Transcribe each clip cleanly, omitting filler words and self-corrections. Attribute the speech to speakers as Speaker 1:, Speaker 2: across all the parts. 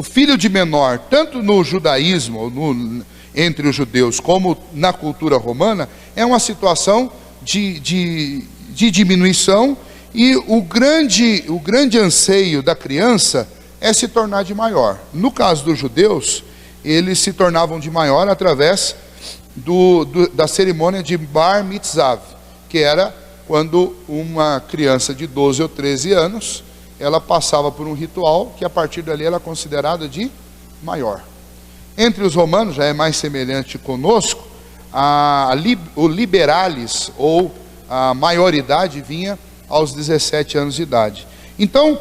Speaker 1: o filho de menor, tanto no judaísmo, entre os judeus, como na cultura romana, é uma situação de diminuição, e o grande anseio da criança é se tornar de maior. No caso dos judeus, eles se tornavam de maior através da cerimônia de Bar Mitzvah, que era quando uma criança de 12 ou 13 anos, ela passava por um ritual que a partir dali ela é considerada de maior. Entre os romanos, já é mais semelhante conosco, o liberalis, ou a maioridade, vinha aos 17 anos de idade. Então,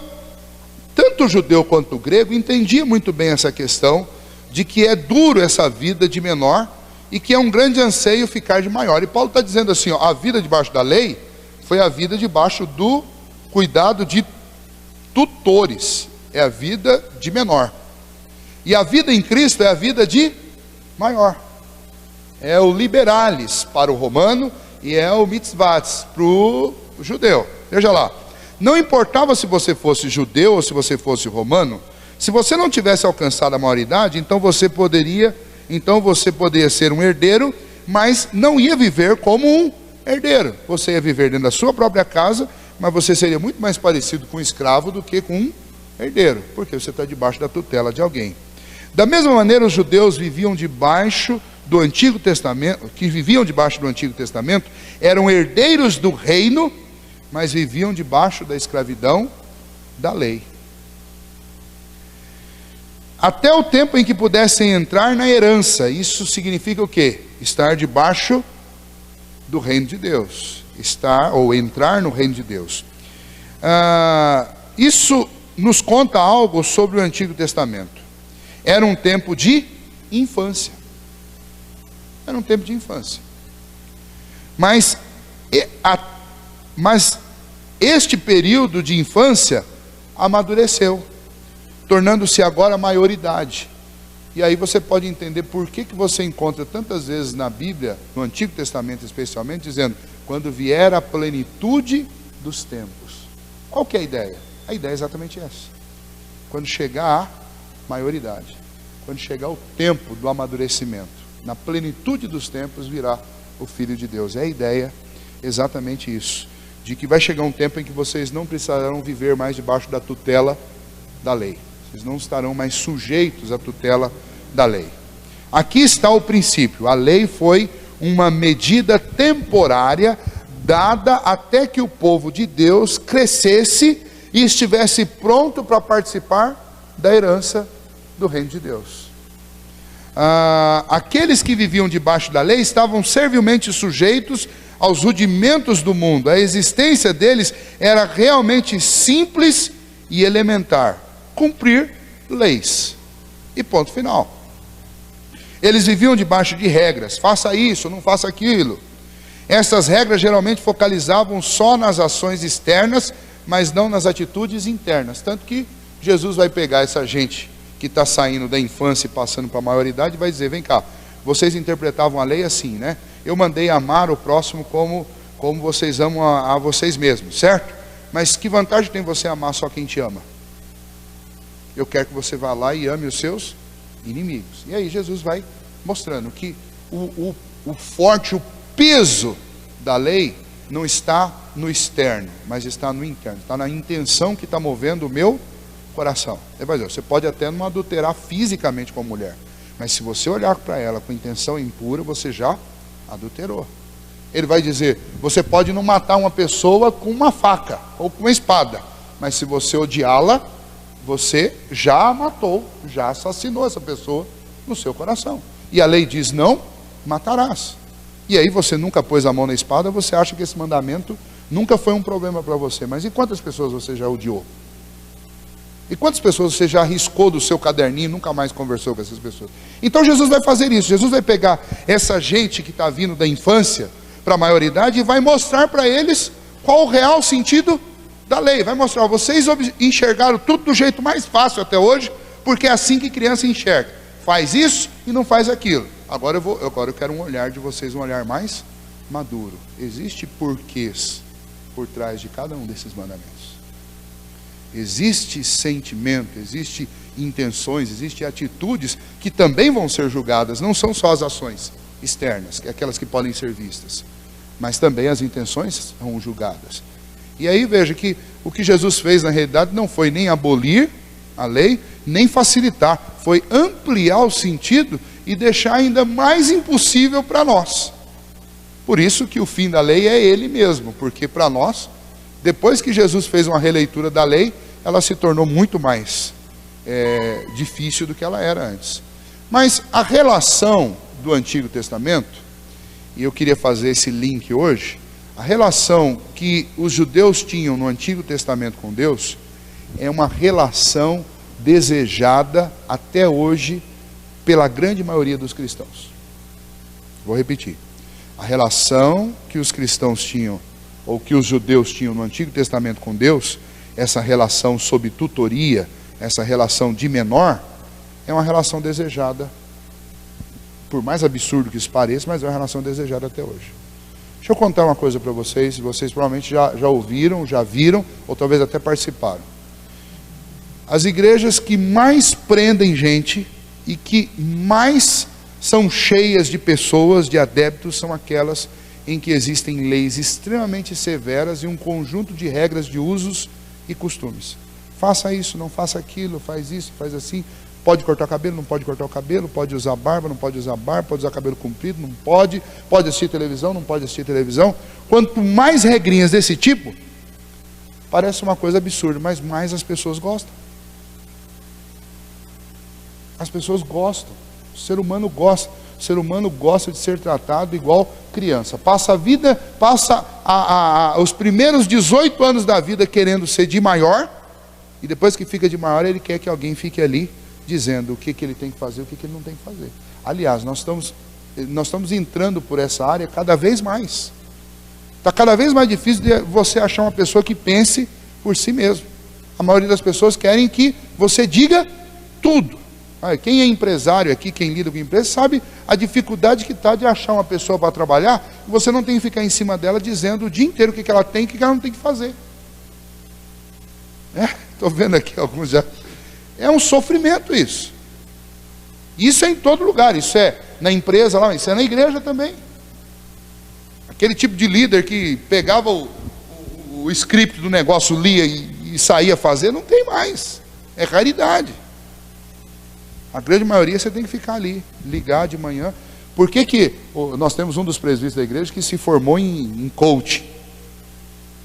Speaker 1: tanto o judeu quanto o grego entendia muito bem essa questão de que é duro essa vida de menor e que é um grande anseio ficar de maior. E Paulo está dizendo assim, ó, a vida debaixo da lei foi a vida debaixo do cuidado de tutores, é a vida de menor. E a vida em Cristo é a vida de maior. É o liberalis para o romano e é o mitzvahs para o judeu. Veja lá, não importava se você fosse judeu ou se você fosse romano, se você não tivesse alcançado a maioridade, então você poderia ser um herdeiro, mas não ia viver como um herdeiro. Você ia viver dentro da sua própria casa, mas você seria muito mais parecido com um escravo do que com um herdeiro, porque você está debaixo da tutela de alguém. Da mesma maneira, os judeus viviam debaixo do Antigo Testamento, eram herdeiros do reino, mas viviam debaixo da escravidão da lei. Até o tempo em que pudessem entrar na herança. Isso significa o quê? Estar debaixo do reino de Deus. Entrar no reino de Deus. Isso nos conta algo sobre o Antigo Testamento. Era um tempo de infância. Mas este período de infância amadureceu, tornando-se agora maioridade. E aí você pode entender por que você encontra tantas vezes na Bíblia, no Antigo Testamento especialmente, dizendo, quando vier a plenitude dos tempos. Qual que é a ideia? A ideia é exatamente essa. Quando chegar a maioridade, quando chegar o tempo do amadurecimento, na plenitude dos tempos virá o Filho de Deus. É a ideia, exatamente isso, de que vai chegar um tempo em que vocês não precisarão viver mais debaixo da tutela da lei. Vocês não estarão mais sujeitos à tutela da lei. Aqui está o princípio. A lei foi uma medida temporária dada até que o povo de Deus crescesse e estivesse pronto para participar da herança do reino de Deus. Aqueles que viviam debaixo da lei estavam servilmente sujeitos aos rudimentos do mundo. A existência deles era realmente simples e elementar: cumprir leis, e ponto final. Eles viviam debaixo de regras: faça isso, não faça aquilo. Essas regras geralmente focalizavam só nas ações externas, mas não nas atitudes internas. Tanto que Jesus vai pegar essa gente que está saindo da infância e passando para a maioridade e vai dizer, vem cá, vocês interpretavam a lei assim, né? Eu mandei amar o próximo como vocês amam a vocês mesmos, certo? Mas que vantagem tem você amar só quem te ama? Eu quero que você vá lá e ame os seus inimigos. E aí Jesus vai mostrando que o forte, o peso da lei não está no externo, mas está no interno, está na intenção que está movendo o meu coração. Você pode até não adulterar fisicamente com a mulher, mas se você olhar para ela com intenção impura, você já adulterou. Ele vai dizer, você pode não matar uma pessoa com uma faca ou com uma espada, mas se você odiá-la, você já a matou, já assassinou essa pessoa no seu coração. E a lei diz, não matarás. E aí você nunca pôs a mão na espada, você acha que esse mandamento nunca foi um problema para você. Mas e quantas pessoas você já odiou? E quantas pessoas você já arriscou do seu caderninho e nunca mais conversou com essas pessoas? Então Jesus vai fazer isso. Jesus vai pegar essa gente que está vindo da infância para a maioridade e vai mostrar para eles qual o real sentido da lei. Vai mostrar, vocês enxergaram tudo do jeito mais fácil até hoje, porque é assim que criança enxerga. Faz isso e não faz aquilo. Agora eu quero um olhar de vocês, um olhar mais maduro. Existe porquês por trás de cada um desses mandamentos. Existe sentimento, existe intenções, existem atitudes que também vão ser julgadas. Não são só as ações externas, aquelas que podem ser vistas, mas também as intenções são julgadas. E aí veja que o que Jesus fez na realidade não foi nem abolir a lei, nem facilitar, foi ampliar o sentido e deixar ainda mais impossível para nós. Por isso que o fim da lei é Ele mesmo, porque para nós, depois que Jesus fez uma releitura da lei, ela se tornou muito mais difícil do que ela era antes. Mas a relação do Antigo Testamento, e eu queria fazer esse link hoje, a relação que os judeus tinham no Antigo Testamento com Deus é uma relação desejada até hoje pela grande maioria dos cristãos. Vou repetir. A relação que os cristãos tinham, ou que os judeus tinham no Antigo Testamento com Deus, essa relação sob tutoria, essa relação de menor, é uma relação desejada, por mais absurdo que isso pareça, mas é uma relação desejada até hoje. Deixa eu contar uma coisa para vocês, vocês provavelmente já ouviram, já viram, ou talvez até participaram. As igrejas que mais prendem gente e que mais são cheias de pessoas, de adeptos, são aquelas em que existem leis extremamente severas e um conjunto de regras de usos e costumes. Faça isso, não faça aquilo, faz isso, faz assim. Pode cortar o cabelo, não pode cortar o cabelo, pode usar barba, não pode usar barba, pode usar cabelo comprido, não pode assistir televisão, não pode assistir televisão. Quanto mais regrinhas desse tipo, parece uma coisa absurda, mas mais as pessoas gostam. As pessoas gostam, o ser humano gosta. O ser humano gosta de ser tratado igual criança. Passa a vida, os primeiros 18 anos da vida querendo ser de maior, e depois que fica de maior, ele quer que alguém fique ali dizendo o que ele tem que fazer, o que ele não tem que fazer. Aliás, nós estamos entrando por essa área cada vez mais. Está cada vez mais difícil de você achar uma pessoa que pense por si mesmo. A maioria das pessoas querem que você diga tudo. Quem é empresário aqui, quem lida com empresa, sabe a dificuldade que está de achar uma pessoa para trabalhar, e você não tem que ficar em cima dela dizendo o dia inteiro o que ela tem e o que ela não tem que fazer. Estou vendo aqui alguns já. É um sofrimento isso. Isso é em todo lugar. Isso é na empresa lá, isso é na igreja também. Aquele tipo de líder que pegava o script do negócio, lia e saía fazer, não tem mais. É raridade. A grande maioria você tem que ficar ali, ligar de manhã. Por que nós temos um dos presbíteros da igreja que se formou em coaching?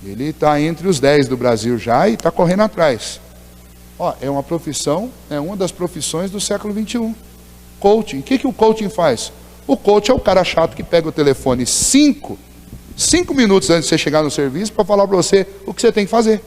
Speaker 1: Ele está entre os 10 do Brasil já e está correndo atrás. É uma profissão, é uma das profissões do século 21. Coaching. O que o coaching faz? O coach é o cara chato que pega o telefone 5 minutos antes de você chegar no serviço para falar para você o que você tem que fazer.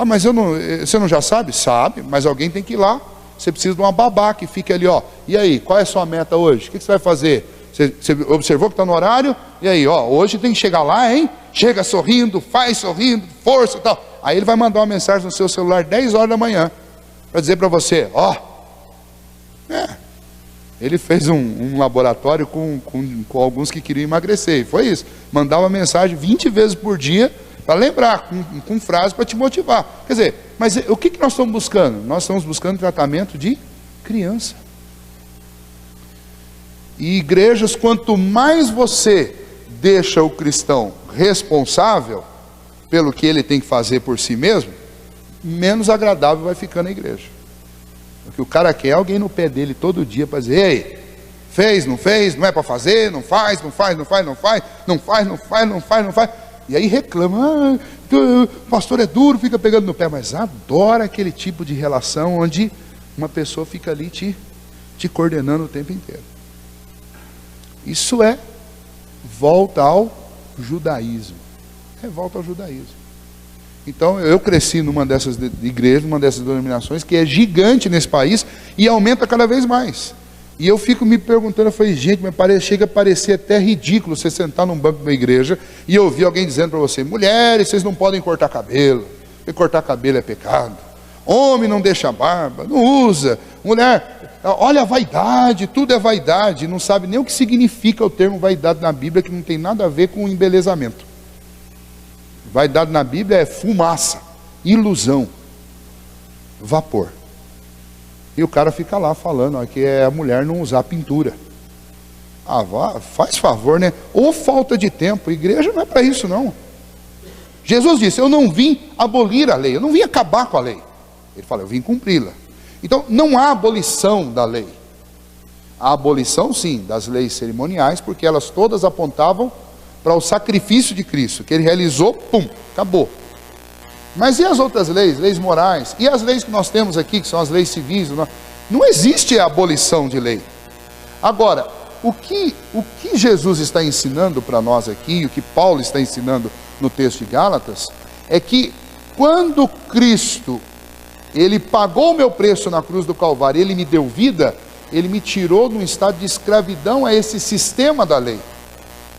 Speaker 1: Mas você não já sabe? Sabe, mas alguém tem que ir lá. Você precisa de uma babá que fique ali, E aí, qual é a sua meta hoje? O que você vai fazer? Você observou que está no horário? E aí, hoje tem que chegar lá, hein? Chega sorrindo, faz sorrindo, força e tal. Aí ele vai mandar uma mensagem no seu celular 10 horas da manhã, para dizer para você, ele fez um laboratório com alguns que queriam emagrecer, e foi isso. Mandava mensagem 20 vezes por dia, para lembrar, com frase para te motivar. Quer dizer, mas o que nós estamos buscando? Nós estamos buscando tratamento de criança. E igrejas, quanto mais você deixa o cristão responsável pelo que ele tem que fazer por si mesmo, menos agradável vai ficando a igreja. Porque o cara quer alguém no pé dele todo dia para dizer, ei, fez, não é para fazer, não faz. E aí reclama, o pastor é duro, fica pegando no pé, mas adora aquele tipo de relação onde uma pessoa fica ali te coordenando o tempo inteiro. Isso é volta ao judaísmo. Volta ao judaísmo. Então eu cresci numa dessas igrejas, numa dessas denominações que é gigante nesse país e aumenta cada vez mais. E eu fico me perguntando, eu falei, gente, chega a parecer até ridículo você sentar num banco de uma igreja e ouvir alguém dizendo para você, mulheres, vocês não podem cortar cabelo, porque cortar cabelo é pecado. Homem não deixa barba, não usa. Mulher, olha a vaidade, tudo é vaidade. Não sabe nem o que significa o termo vaidade na Bíblia, que não tem nada a ver com embelezamento. Vaidade na Bíblia é fumaça, ilusão, vapor. E o cara fica lá falando, ó, que é a mulher não usar pintura. Ah, faz favor, né? Ou falta de tempo. Igreja não é para isso, não. Jesus disse, eu não vim abolir a lei, eu não vim acabar com a lei. Ele fala, eu vim cumpri-la. Então, não há abolição da lei. Há abolição, sim, das leis cerimoniais, porque elas todas apontavam para o sacrifício de Cristo, que Ele realizou, pum, acabou. Mas e as outras leis, leis morais? E as leis que nós temos aqui, que são as leis civis? Não existe a abolição de lei. Agora, o que Jesus está ensinando para nós aqui, o que Paulo está ensinando no texto de Gálatas, é que quando Cristo, Ele pagou o meu preço na cruz do Calvário, Ele me deu vida, Ele me tirou de um estado de escravidão a esse sistema da lei,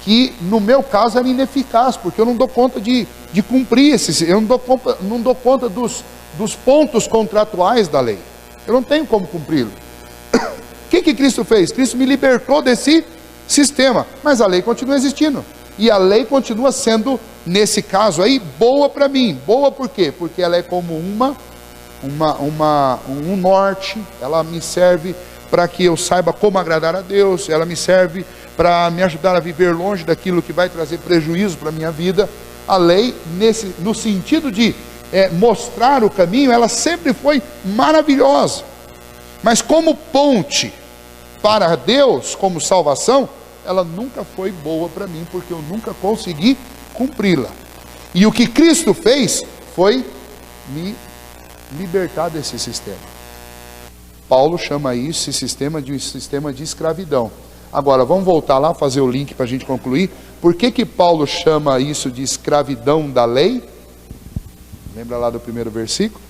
Speaker 1: que no meu caso era ineficaz, porque eu não dou conta de cumprir eu não dou conta dos pontos contratuais da lei, eu não tenho como cumpri-lo. O que Cristo fez? Cristo me libertou desse sistema, mas a lei continua existindo, e a lei continua sendo, nesse caso aí, boa para mim. Boa por quê? Porque ela é como um norte, ela me serve para que eu saiba como agradar a Deus, ela me serve para me ajudar a viver longe daquilo que vai trazer prejuízo para a minha vida. A lei, no sentido de mostrar o caminho, ela sempre foi maravilhosa, mas como ponte para Deus, como salvação, ela nunca foi boa para mim, porque eu nunca consegui cumpri-la. E o que Cristo fez foi me libertar desse sistema. Paulo chama esse sistema de um sistema de escravidão. Agora, vamos voltar lá, fazer o link para a gente concluir. Por que Paulo chama isso de escravidão da lei? Lembra lá do primeiro versículo?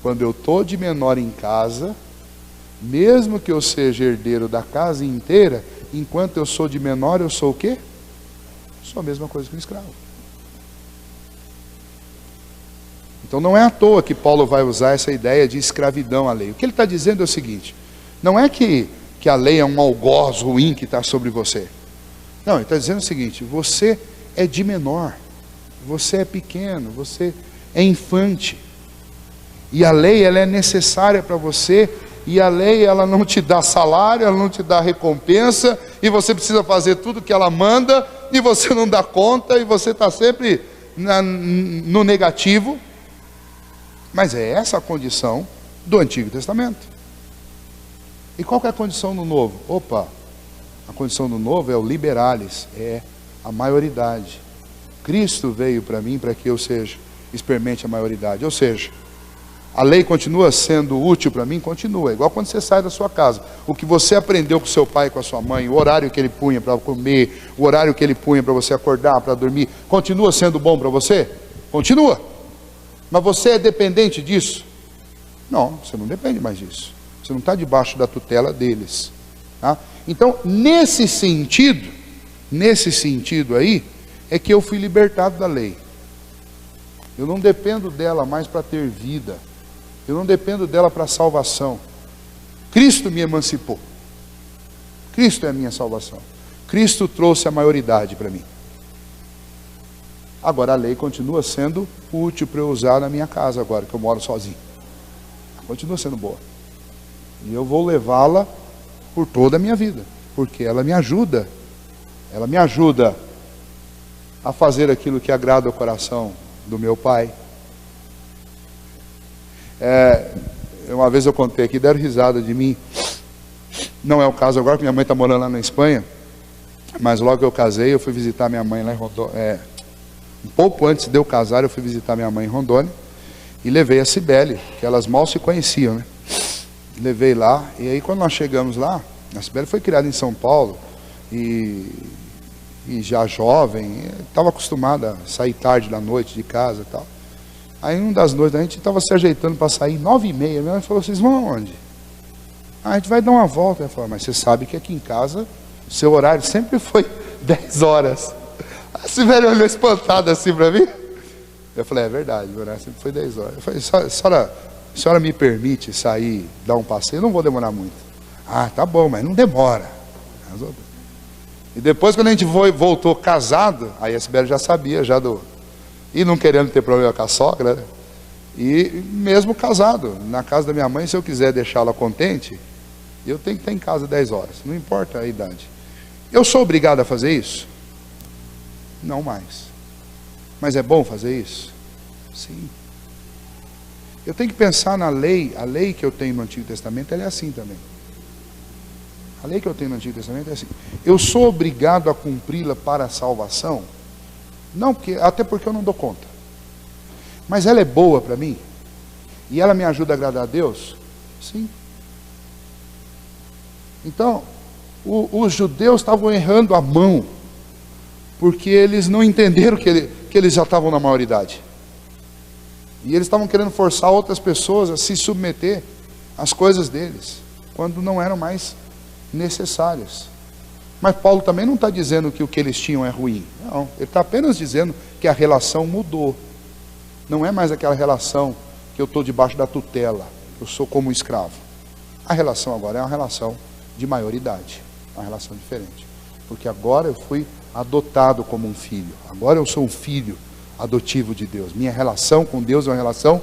Speaker 1: Quando eu estou de menor em casa, mesmo que eu seja herdeiro da casa inteira, enquanto eu sou de menor, eu sou o quê? Sou a mesma coisa que um escravo. Então não é à toa que Paulo vai usar essa ideia de escravidão à lei. O que ele está dizendo é o seguinte: não é que a lei é um algoz ruim que está sobre você. Não, ele está dizendo o seguinte: você é de menor, você é pequeno, você é infante. E a lei, ela é necessária para você, e a lei, ela não te dá salário, ela não te dá recompensa, e você precisa fazer tudo que ela manda, e você não dá conta, e você está sempre no negativo. Mas é essa a condição do Antigo Testamento. E qual que é a condição do Novo? Opa, a condição do Novo é o liberalis, é a maioridade. Cristo veio para mim para que eu experimente a maioridade. Ou seja, a lei continua sendo útil para mim? Continua. Igual quando você sai da sua casa. O que você aprendeu com seu pai e com a sua mãe, o horário que ele punha para comer, o horário que ele punha para você acordar, para dormir, continua sendo bom para você? Continua. Mas você é dependente disso? Não, você não depende mais disso. Você não está debaixo da tutela deles. Tá? Então, nesse sentido aí, é que eu fui libertado da lei. Eu não dependo dela mais para ter vida. Eu não dependo dela para salvação. Cristo me emancipou. Cristo é a minha salvação. Cristo trouxe a maioridade para mim. Agora a lei continua sendo útil para eu usar na minha casa agora, que eu moro sozinho. Continua sendo boa. E eu vou levá-la por toda a minha vida, porque ela me ajuda. Ela me ajuda a fazer aquilo que agrada ao coração do meu pai. Uma vez eu contei aqui, deram risada de mim. Não é o caso agora, porque minha mãe está morando lá na Espanha. Mas logo que eu casei, eu fui visitar minha mãe lá em Rondônia. Um pouco antes de eu casar, eu fui visitar minha mãe em Rondônia. E levei a Cibele, que elas mal se conheciam, né? Levei lá, e aí quando nós chegamos lá, a Cibele foi criada em São Paulo, e já jovem, estava acostumada a sair tarde da noite de casa e tal. Aí uma das noites, a gente estava se ajeitando para sair, 9h30, minha mãe falou: vocês vão aonde? A gente vai dar uma volta. Ela falou: mas você sabe que aqui em casa, o seu horário sempre foi 10 horas. A Cibele olhou espantada assim para mim. Eu falei: é verdade, meu horário sempre foi 10 horas. Eu falei: a senhora me permite sair, dar um passeio? Eu não vou demorar muito. Ah, tá bom, mas não demora. E depois, quando a gente voltou casado, aí a Cibele já sabia, e não querendo ter problema com a sogra, né? E mesmo casado, na casa da minha mãe, se eu quiser deixá-la contente, eu tenho que estar em casa 10 horas, não importa a idade. Eu sou obrigado a fazer isso? Não mais. Mas é bom fazer isso? Sim. Eu tenho que pensar na lei, a lei que eu tenho no Antigo Testamento, ela é assim também. A lei que eu tenho no Antigo Testamento é assim. Eu sou obrigado a cumpri-la para a salvação? Não, até porque eu não dou conta. Mas ela é boa para mim? E ela me ajuda a agradar a Deus? Sim. Então, os judeus estavam errando a mão, porque eles não entenderam que eles já estavam na maioridade. E eles estavam querendo forçar outras pessoas a se submeter às coisas deles, quando não eram mais necessárias. Mas Paulo também não está dizendo que o que eles tinham é ruim. Não, ele está apenas dizendo que a relação mudou. Não é mais aquela relação que eu estou debaixo da tutela, eu sou como um escravo. A relação agora é uma relação de maioridade, uma relação diferente. Porque agora eu fui adotado como um filho. Agora eu sou um filho adotivo de Deus. Minha relação com Deus é uma relação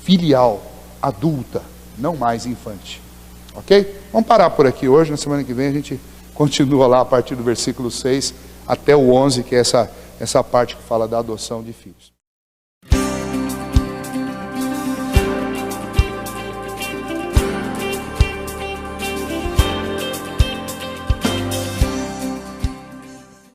Speaker 1: filial, adulta, não mais infante. Ok? Vamos parar por aqui hoje. Na semana que vem a gente continua lá a partir do versículo 6 até o 11, que é essa parte que fala da adoção de filhos.